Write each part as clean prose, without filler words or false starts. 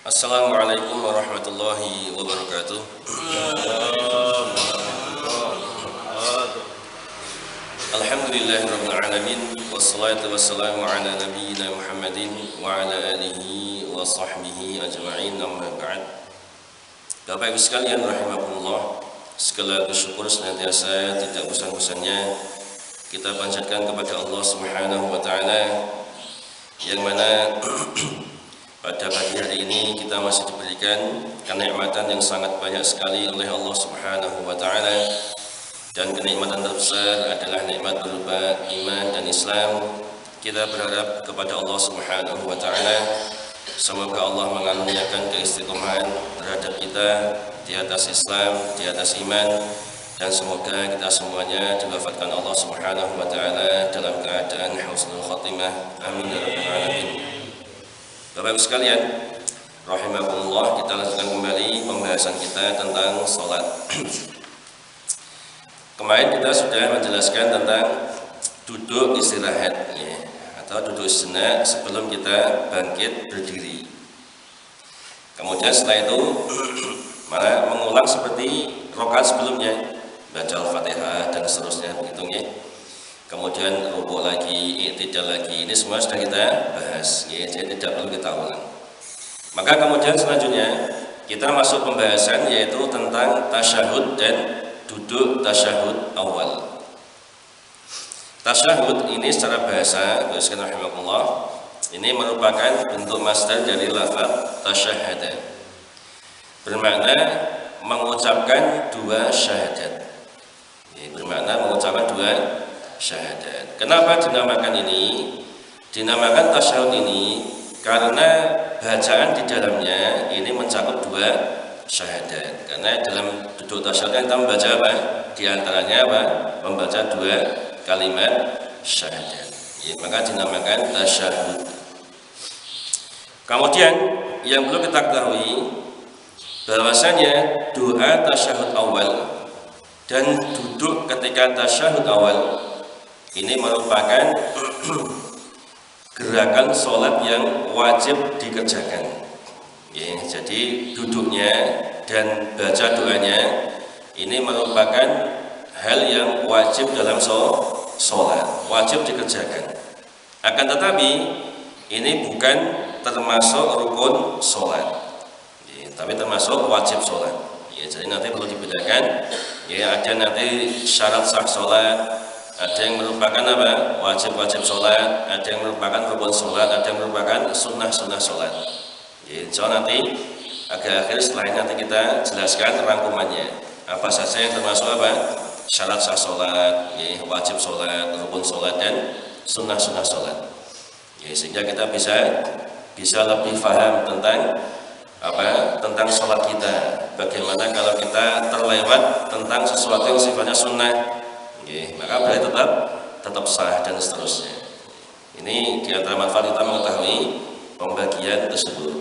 Assalamualaikum warahmatullahi wabarakatuh. Alhamdulillahirabbil alamin wassalatu wassalamu ala nabiyyina Muhammadin wa ala alihi wa sahbihi ajma'in, amma ba'd. Bapak Ibu sekalian rahimakumullah, segala syukur senantiasa tidak bosan-bosannya kita panjatkan kepada Allah Subhanahu wa taala, yang mana pada pagi hari ini kita masih diberikan kenikmatan yang sangat banyak sekali oleh Allah Subhanahu wa taala, dan kenikmatan terbesar adalah nikmat berupa iman dan Islam. Kita berharap kepada Allah Subhanahu wa taala semoga Allah mengaruniakan keistiqomahan terhadap kita di atas Islam, di atas iman, dan semoga kita semuanya diwafatkan Allah Subhanahu wa taala dalam keadaan husnul khatimah. Amin ya rabbal alamin. Bapak Ibu sekalian rahimakumullah, kita lanjutkan kembali pembahasan kita tentang sholat. Kemarin kita sudah menjelaskan tentang duduk istirahat ya, atau duduk sejenak sebelum kita bangkit berdiri. Kemudian setelah itu malah mengulang seperti rakaat sebelumnya, baca Al-Fatihah dan seterusnya begitu ya. Kemudian rukuk lagi, i'tidal lagi, ini semua sudah kita bahas ya, jadi tidak perlu kita ulang. Maka kemudian selanjutnya kita masuk pembahasan yaitu tentang tasyahud dan duduk tasyahud awal. Tasyahud ini secara bahasa, bismillahirrahmanirrahim, ini merupakan bentuk masdar dari lafaz tasyahada, bermakna mengucapkan dua syahadat ya, bermakna mengucapkan dua syahadat. Kenapa dinamakan ini? Dinamakan tasyahud ini karena bacaan di dalamnya ini mencakup dua syahadat. Karena dalam duduk tasyahud kita membaca apa? Di antaranya apa? Membaca dua kalimat syahadat. Ya, maka dinamakan tasyahud. Kemudian yang perlu kita ketahui bahwasanya doa tasyahud awal dan duduk ketika tasyahud awal ini merupakan gerakan sholat yang wajib dikerjakan ya, jadi duduknya dan baca doanya ini merupakan hal yang wajib dalam sholat, wajib dikerjakan. Akan tetapi ini bukan termasuk rukun sholat ya, tapi termasuk wajib sholat ya, jadi nanti perlu dibedakan ya, ada nanti syarat sah sholat, ada yang merupakan apa? Wajib-wajib sholat, ada yang merupakan rukun sholat, ada yang merupakan sunnah-sunnah sholat ya, insya Allah nanti akhir-akhir setelah ini nanti kita jelaskan rangkumannya apa saja yang termasuk apa? Syarat sah sholat ya, wajib sholat, rukun sholat, dan sunnah-sunnah sholat ya, sehingga kita bisa lebih paham tentang apa? Tentang sholat kita. Bagaimana kalau kita terlewat tentang sesuatu yang sifatnya sunnah ya, maka berarti tetap sah dan seterusnya. Ini di antara manfaat kita mengetahui pembagian tersebut.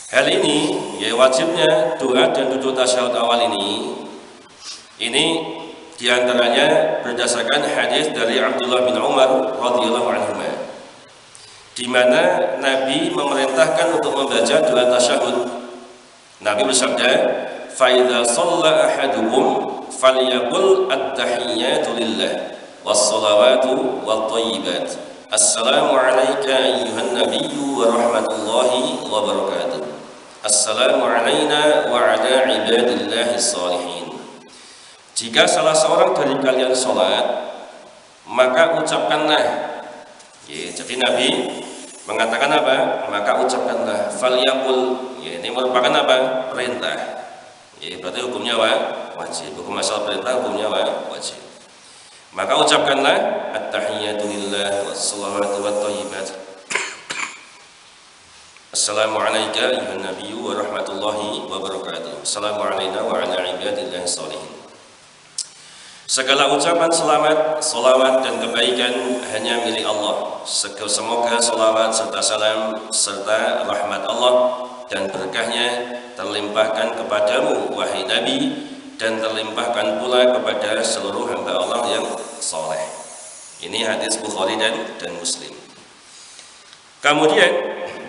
Hal ini ya, wajibnya doa dan duduk tasyahud awal ini di antaranya berdasarkan hadis dari Abdullah bin Umar radhiyallahu anhu, di mana Nabi memerintahkan untuk membaca doa tasyahud. Nabi bersabda, "Fa idza shalla ahadukum falyaqul at-tahiyyatu lillah was-shalawatu wat-thayyibat. Assalamu alayka ayyuhan nabiyyu wa rahmatullahi wa barakatuh. Assalamu alayna wa ala ibadillahi shalihin." Jika salah seorang dari kalian sholat, maka ucapkanlah ya, jadi Nabi mengatakan apa? Maka ucapkanlah falyaqul ya, ini merupakan apa? Perintah ya, berarti hukumnya wajib. Hukum asal perintah hukumnya wajib. Maka ucapkanlah at-tahiyyatu lillah was-shalawatu wat-thayyibat. Assalamu alayka ayyuhan nabiyyu wa rahmatullahi wa barakatuh. Assalamu alayna wa ala ibadillahi shalihin. Segala ucapan selamat, salawat, dan kebaikan hanya milik Allah. Semoga salawat serta salam serta rahmat Allah dan berkahnya terlimpahkan kepadamu wahai Nabi, dan terlimpahkan pula kepada seluruh hamba Allah yang soleh. Ini hadis Bukhari dan Muslim. Kemudian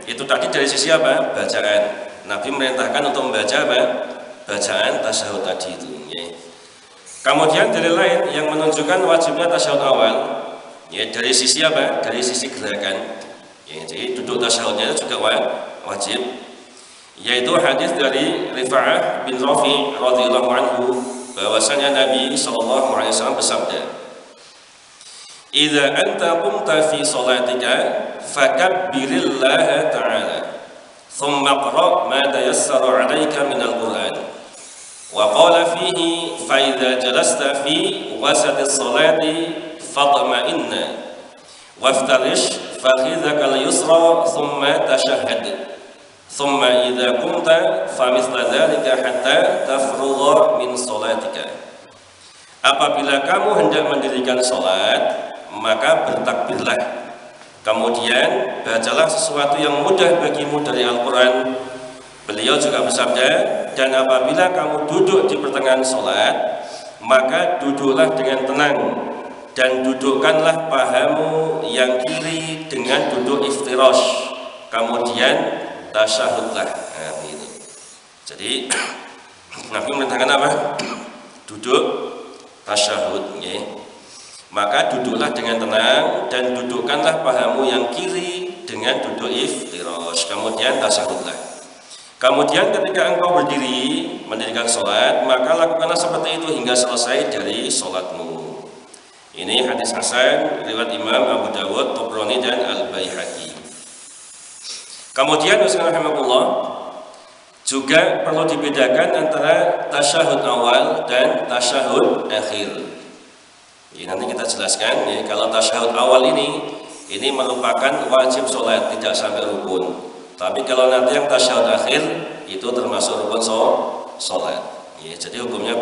Itu tadi dari sisi apa? Bacaan. Nabi merintahkan untuk membaca apa? Bacaan tasyahud tadi itu. Ya. Kemudian dalil lain yang menunjukkan wajibnya tasyahud awal, ya dari sisi apa? Dari sisi gerakan. Ya, jadi duduk tasyahudnya juga wajib. Yaitu hadis dari Rifa'ah bin Rafi radhiyallahu anhu bahwasanya Nabi sallallahu alaihi wasallam bersabda, "Idza anta qumta fi shalatika fakabbirillaha ta'ala, thumma qra' ma tayassara 'alaika minal Qur'an." Wa qala fihi fa idza jalasta fi wasatis sholati fadma'inna waftarish fakhidhaka al-yusra thumma tashahhad. Thumma idza qumta famithla dzalika hatta tafrugha min sholatika. Apabila kamu hendak mendirikan salat, maka bertakbirlah. Kemudian bacalah sesuatu yang mudah bagimu dari Al-Qur'an. Beliau juga bersabda, dan apabila kamu duduk di pertengahan salat, maka duduklah dengan tenang dan dudukkanlah pahamu yang kiri dengan duduk iftirash. Kemudian tasyahudlah. Nah, gitu. Jadi Nabi merintahkan apa? Duduk tasyahud, ya. Maka duduklah dengan tenang dan dudukkanlah pahamu yang kiri dengan duduk iftirash. Kemudian tasyahudlah. Kemudian ketika engkau berdiri mendirikan sholat, maka lakukanlah seperti itu hingga selesai dari sholatmu. Ini hadis hasan riwayat Imam Abu Dawud, Tabrani dan Al-Baihaqi. Kemudian rahimahullah juga perlu dibedakan antara tasyahud awal dan tasyahud akhir. Ya, nanti kita jelaskan ya, kalau tasyahud awal ini merupakan wajib sholat, tidak sampai rukun. Tapi kalau nanti yang tasyahud akhir itu termasuk rukun sholat. Ya, jadi hukumnya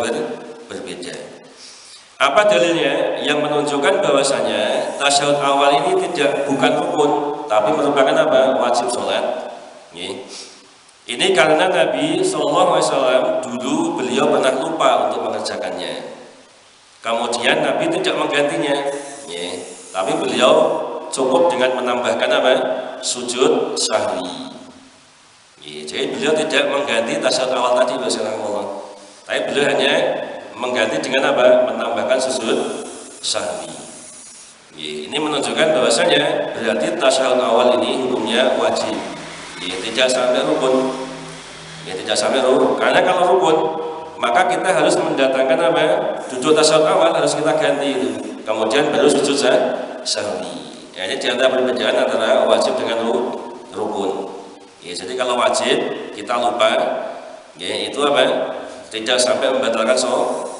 berbeda. Apa dalilnya? Yang menunjukkan bahwasanya tasyahud awal ini bukan rukun, tapi merupakan apa? Wajib sholat. Ya. Ini karena Nabi SAW dulu beliau pernah lupa untuk mengerjakannya. Kemudian Nabi tidak menggantinya, ya. Tapi beliau cukup dengan menambahkan apa? Sujud sahwi. Ya, jadi beliau tidak mengganti tasyahud awal tadi, tapi beliau hanya mengganti dengan apa? Menambahkan sujud sahwi. Ya, ini menunjukkan bahwasanya berarti tasyahud awal ini hukumnya wajib. Ya, tidak sampai rukun. Ya, tidak sampai rukun. Karena kalau rukun, maka kita harus mendatangkan apa? Duduk tasyahud awal harus kita ganti itu. Kemudian baru sujud sahwi. Ya, ini diantara perbedaan antara wajib dengan rukun. Ya, jadi kalau wajib kita lupa, ya itu apa? Tidak sampai membatalkan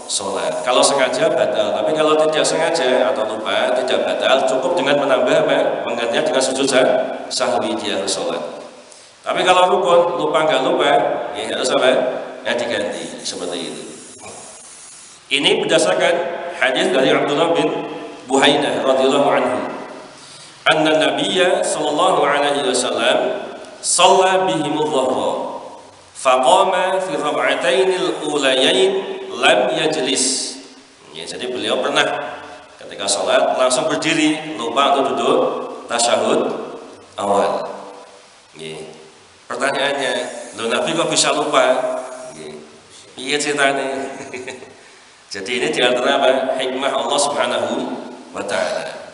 sholat. Kalau sengaja batal, tapi kalau tidak sengaja atau lupa tidak batal, cukup dengan menambah apa? Menggantinya dengan sujud sahwi dia harus sholat. Tapi kalau rukun lupa nggak lupa, ya harus apa? Ya diganti seperti itu. Ini berdasarkan hadis dari Abdullah bin Buhainah radhiyallahu anhu. Anna Nabiyya sallallahu alaihi wasallam shalla bihimudh dhuhra faqama fi rak'atainil ulayain lam yajlis. Ya, jadi beliau pernah ketika sholat langsung berdiri, lupa untuk duduk tasyahud awal. Ya. Pertanyaannya, loh Nabi kok bisa lupa? Iya ceritanya. Jadi ini diantara apa? Hikmah Allah Subhanahu wa Ta'ala.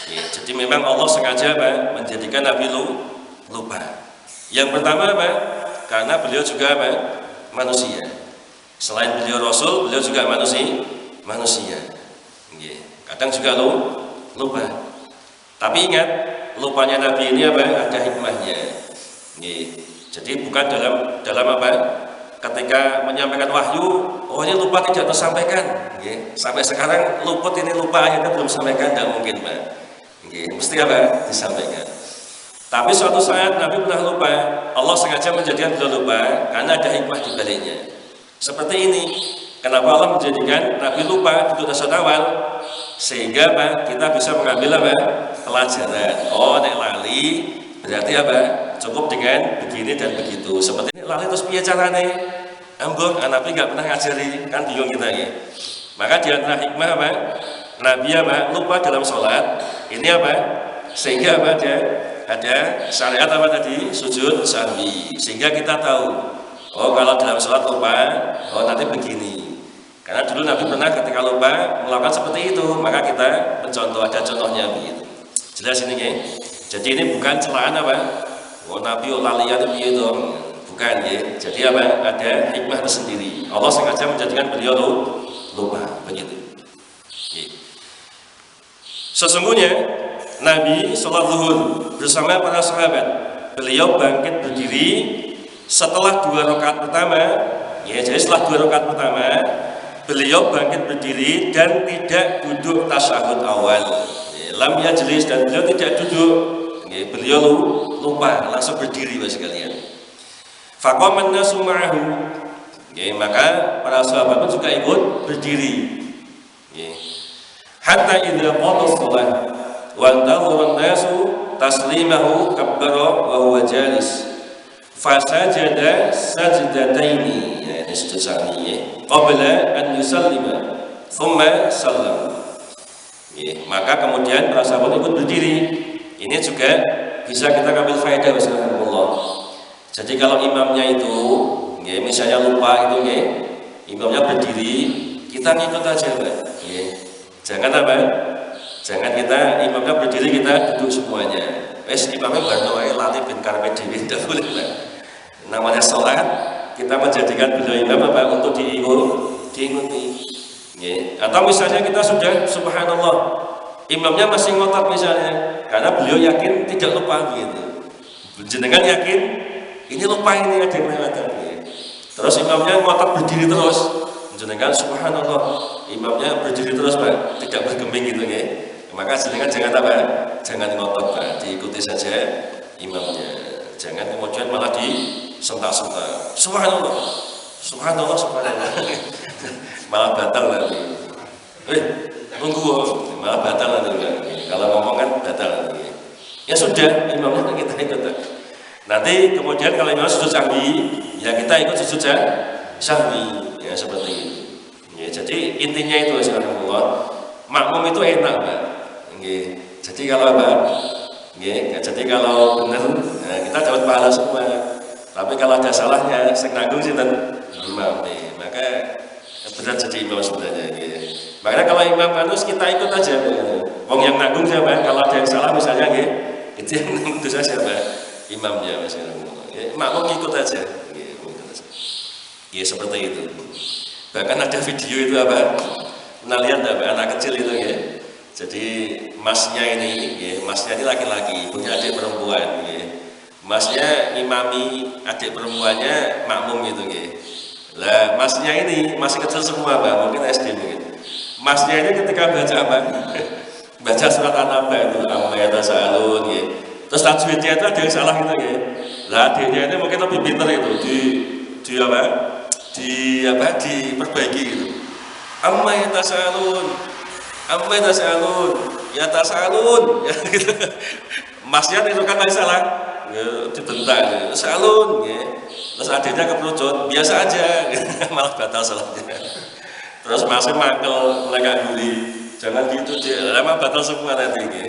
Ya, jadi memang Allah sengaja apa? Menjadikan Nabi lupa. Yang pertama apa? Karena beliau juga apa? Manusia. Selain beliau Rasul, beliau juga manusia. Ya, kadang juga lupa. Tapi ingat, lupanya Nabi ini apa? Ada hikmahnya. Ya, jadi bukan dalam apa? Ketika menyampaikan wahyu, oh ini lupa tidak tersampaikan. Ya, sampai sekarang luput ini lupa akhirnya belum sampaikan, tidak mungkin Pak. Ya, mesti apa? Disampaikan. Tapi suatu saat Nabi pernah lupa, Allah sengaja menjadikan beliau lupa karena ada hikmah di baliknya. Seperti ini, kenapa Allah menjadikan Nabi lupa di tasyahud awal, sehingga Pak, kita bisa mengambil apa? Pelajaran. Oh, nek lali berarti apa? Cukup dengan begini dan begitu. Seperti ini lali terus piye carane? Ambon, Nabi nggak pernah ngajari, kan bingung kita ya. Maka di antara hikmah apa? Nabi apa? Lupa dalam sholat. Ini apa? Sehingga apa? Dia ada syariat apa tadi? Sujud sahwi. Sehingga kita tahu, oh kalau dalam sholat lupa, oh nanti begini. Karena dulu Nabi pernah ketika lupa melakukan seperti itu, maka kita mencontoh, ada contohnya begitu. Jelas ini ya. Jadi ini bukan celaan apa? Oh Nabi lalian itu, bukan ya. Jadi apa? Ada hikmah tersendiri. Allah sengaja menjadikan beliau lupa begitu. Ya. Sesungguhnya Nabi sholat zuhur bersama para sahabat, beliau bangkit berdiri setelah 2 rakaat pertama, ya jadi setelah 2 rakaat pertama, beliau bangkit berdiri dan tidak duduk tasyahud awal, ya, lam yajlis, dan beliau tidak duduk, ya, beliau lupa langsung berdiri bagi sekalian. Faqaman nasu ma'ahu, ya, maka para sahabat pun juga ikut berdiri, ya. Hatta idza qada shalah wa antadhara an-nasu taslimahu kabbara wa huwa jalis fasajada sajdataini, ya ini sujud sahwi, ya, qabla an yusallima thumma sallam, ya, maka kemudian para sahabat ikut berdiri. Ini juga bisa kita ambil faedah wassalamuallah. Jadi kalau imamnya itu, ya, misalnya lupa itu, ya, imamnya berdiri, kita ngikut aja, Pak, ya. Jangan apa? Jangan kita imamnya berdiri kita duduk semuanya. Wes imamnya barno ae lali ben karepe dhewe, tidak boleh, Pak. Namanya sholat, kita menjadikan beliau imam apa? Untuk diikuti. Ya. Atau misalnya kita sudah subhanallah, imamnya masih ngotot misalnya, karena beliau yakin tidak lupa gitu. Jenengan yakin ini lupa, ini ada yang melewati. Ya. Terus imamnya ngotot berdiri terus. Jenengan subhanallah, imamnya berdiri terus, Pak, tidak bergeming gitu ya. Maka jenengan jangan apa? Jangan ngotot, Pak, diikuti saja imamnya. Jangan kemudian malah disentak-sentak. Subhanallah, subhanallah, subhanallah. Malah batal nanti. Tunggu, malah batal nanti. Kalau ngomong kan batal nanti. Ya sudah, imamnya kita ikut. Nanti kemudian kalau imam sujud sahwi, ya kita ikut sujud sahwi. Ya seperti itu. Ya, jadi intinya itu subhanallah, makmum itu enak, Pak. Ya, jadi kalau apa? Ya, jadi kalau benar, nah, kita dapat pahala semua. Tapi kalau ada salahnya, sing nanggung sinten imam. Ya, maka benar jadi imam sebenarnya. Ya. Makanya kalau imam harus kita ikut aja. Ya. Wong yang nanggung siapa? Kalau ada yang salah misalnya, ya, itu yang nanggung dosa siapa? Imamnya, Mas. Ya, makmum ikut aja. Ya seperti itu. Bahkan ada video itu apa? Pernah lihat apa? Anak kecil itu ya. Jadi masnya ini, ya, masnya ini laki-laki, punya adik perempuan. Ya. Masnya imami adik perempuannya makmum itu ya. Lah masnya ini masih kecil semua, Pak, mungkin SD mungkin. Masnya ini ketika baca apa? Baca surat An-Naba itu, amma yatasaalun ya. Terus tajwidnya itu ada yang salah gitu ya. Lah adiknya ini mungkin lebih pintar itu di apa? Diperbaiki gitu. Amma yatasaalun, yatasaalun, ya gitu. Masnya itu kan masih salah, ya, dibentak, ya, salun, ya. Terus adiknya keperucut, biasa aja, malah batal salatnya. Terus masih mangkel, mereka guli, jangan gitu dia, lama batal semua nanti. Ya.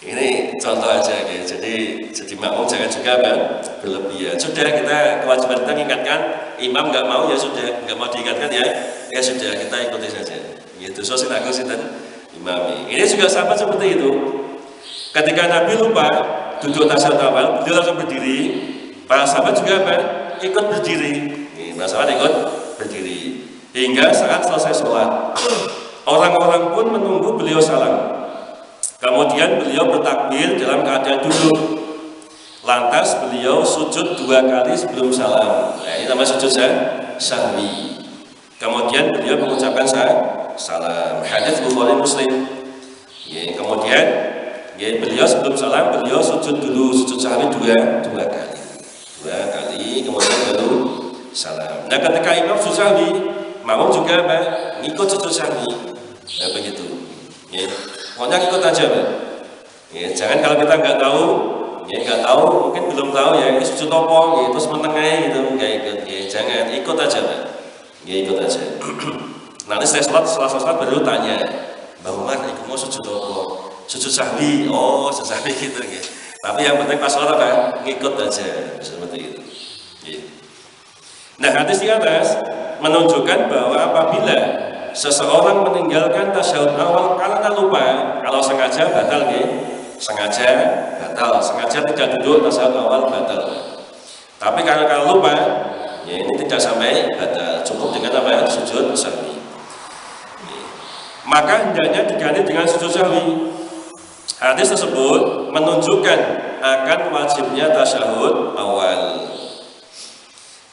Ini contoh aja, ya. Jadi makmum jangan juga kan berlebihan. Sudah, kita kewajiban kita mengingatkan, imam nggak mau ya sudah, nggak mau diingatkan ya sudah, kita ikuti saja. Gitu, so silakan sinten imami. Ini juga sama seperti itu. Ketika Nabi lupa duduk tasyahud awal, beliau langsung berdiri. Para sahabat juga apa? Ikut berdiri. Para sahabat ikut berdiri. Hingga saat selesai sholat, orang-orang pun menunggu beliau salam. Kemudian beliau bertakbir dalam keadaan duduk. Lantas beliau sujud 2 kali sebelum salam. Nah, ini namanya sujud sahwi. Kemudian beliau mengucapkan salam. Hadits Bukhari Muslim. Ya, kemudian ya, beliau sebelum salam beliau sujud dulu, sujud sahwi 2 kali. 2 kali kemudian baru salam. Nah, ketika imam sujud sahwi, makmum juga apa? Ngikut sujud sahwi. Nah, begitu. Ya. Pokoknya ikut aja, Pak. Ya, jangan kalau kita nggak tahu, mungkin belum tahu ya, ini sujud apa, ya, terus menengah gitu, nggak ikut. Ya, jangan, ikut aja, Pak. Ya, ikut aja. Nanti setelah sholat baru tanya, Mbak Umar, ikut mau sujud apa? sujud sahwi, oh sujud sahwi gitu ya. Tapi yang penting pas sholat apa? Ngikut aja seperti itu. Ya. Nah, hadis di atas menunjukkan bahwa apabila seseorang meninggalkan tasyahud awal karena lupa, kalau sengaja batal ya. Sengaja batal, sengaja tidak duduk tasyahud awal batal. Tapi kalau lupa, ya ini tidak sampai batal, cukup dengan apa? Sujud sahwi. Ya. Maka hendaknya diganti dengan sujud sahwi. Hadis tersebut menunjukkan akan wajibnya tasyahud awal.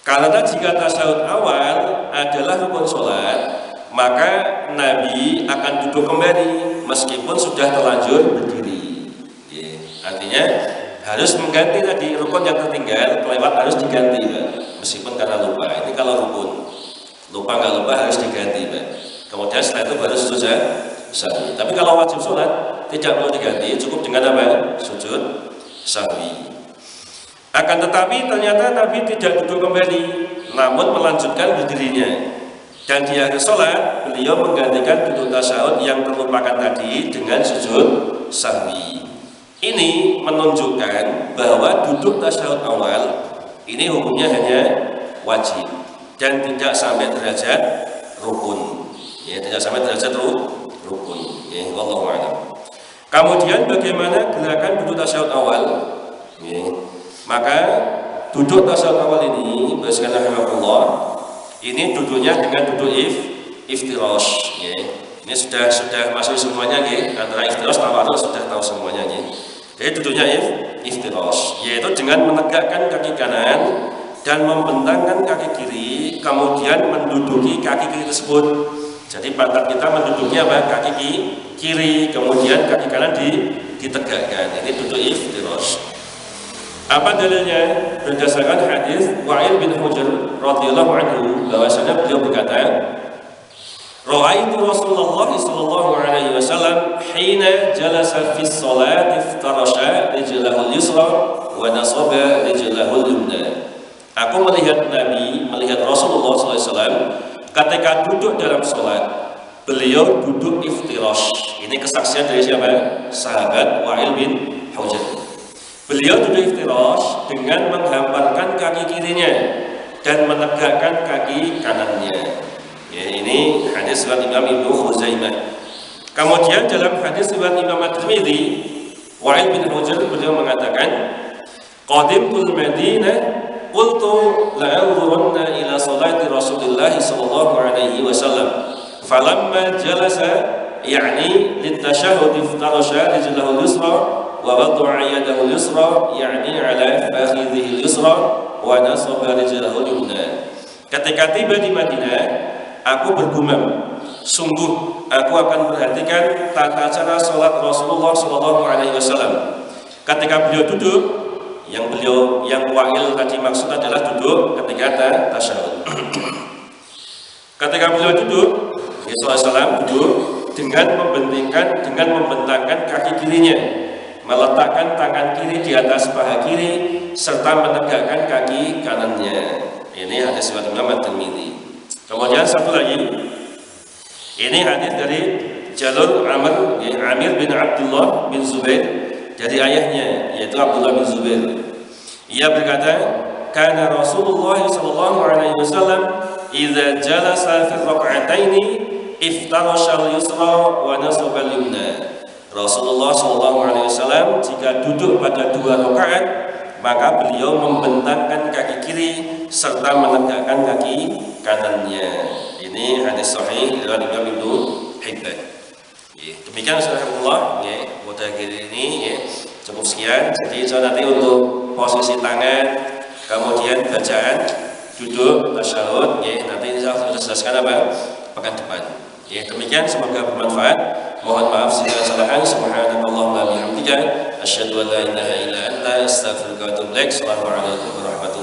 Karena jika tasyahud awal adalah rukun sholat, maka Nabi akan duduk kembali meskipun sudah terlanjur berdiri. Ya, artinya harus mengganti tadi rukun yang tertinggal kelewat harus diganti, Pak. Meskipun karena lupa. Ini kalau rukun, lupa nggak lupa harus diganti, Pak. Kemudian setelah itu baru sujud sahwi. Tapi kalau wajib sholat tidak perlu diganti, cukup dengan apa? Sujud sahwi. Akan tetapi ternyata Nabi tidak duduk kembali, namun melanjutkan berdirinya. Dan di akhir sholat beliau menggantikan duduk tasyahud yang terlupakan tadi dengan sujud sahwi. Ini menunjukkan bahwa duduk tasyahud awal ini hukumnya hanya wajib dan tidak sampai derajat rukun. Ya, tidak sampai derajat rukun. Ya, wallahu a'lam. Kemudian bagaimana gerakan duduk tasyahud awal? Ya. Maka duduk tasyahud awal ini berdasarkan rahimahullah, ini duduknya dengan duduk iftirash. Ya. Ini sudah masuk semuanya ya. Antara iftirash tawadhu sudah tahu semuanya ya. Jadi duduknya iftirash, yaitu dengan menegakkan kaki kanan dan membentangkan kaki kiri, kemudian menduduki kaki kiri tersebut. Jadi pantat kita menduduki apa? Kaki kiri, kemudian kaki kanan ditegakkan. Ini duduk iftirash. Apa dalilnya? Berdasarkan hadis Wa'il bin Hujr radhiyallahu anhu, bahwasanya beliau berkata, Ra'aitu Rasulullah sallallahu alaihi wasallam hina jalasa fi shalat iftarasha rijlahu al-yusra wa nasaba rijlahu al-yumna. Aku melihat Nabi, melihat Rasulullah sallallahu alaihi wasallam ketika duduk dalam salat, beliau duduk iftirash. Ini kesaksian dari siapa? Sahabat Wa'il bin Hujr. Beliau duduk iftirash dengan menghamparkan kaki kirinya dan menegakkan kaki kanannya. Ya, ini hadis riwayat Imam Ibnu Khuzaimah. Kemudian dalam hadis riwayat Imam At-Tirmidzi, Wa'il bin Hujr beliau mengatakan, "Qadimtul Madinah, qultu la'anzurunna ila salati Rasulillah sallallahu alaihi wasallam. Falamma jalasa yani litashahhud iftarasha rijlahu al-yusra wa wada'a yadahu al-yusra yani ala fakhidhihi al-yusra wa nasaba rijlahu al-yumna." Ketika tiba di Madinah, aku bergumam, sungguh aku akan perhatikan tata cara sholat Rasulullah SAW. Ketika beliau duduk, yang Wa'il tadi maksud adalah duduk ketika tasyahud. Ketika beliau duduk, Rasulullah SAW duduk dengan membentangkan kaki kirinya, meletakkan tangan kiri di atas paha kiri, serta menegakkan kaki kanannya. Ini hadis riwayat Imam At-Tirmidzi. Kemudian satu lagi, ini hadis dari jalur Amir bin Abdullah bin Zubair dari ayahnya, yaitu Abdullah bin Zubair. Ia berkata, "Kana Rasulullah sallallahu alaihi wasallam idza jalasa fi rak'ataini iftarasha al-yusra wa nasaba al-yumna." Rasulullah sallallahu alaihi wasallam jika duduk pada 2 rakaat, maka beliau membentangkan kaki kiri serta menegakkan kaki kanannya. Ini hadis sahih dari Imam Ibnu Hibban. Demikian subhanallah ya, mudahir ini ya, cukup sekian. Jadi saya nanti untuk posisi tangan, kemudian bacaan, duduk, tasyahud ya, nanti saya sudah jelaskan apa pekan depan. Ya, demikian semoga bermanfaat. Mohon maaf segala kesalahan. Subhanallah wa bihamdika asyhadu an la ilaha illa anta astaghfiruka wa atubu ilaik. Assalamualaikum warahmatullahi wabarakatuh.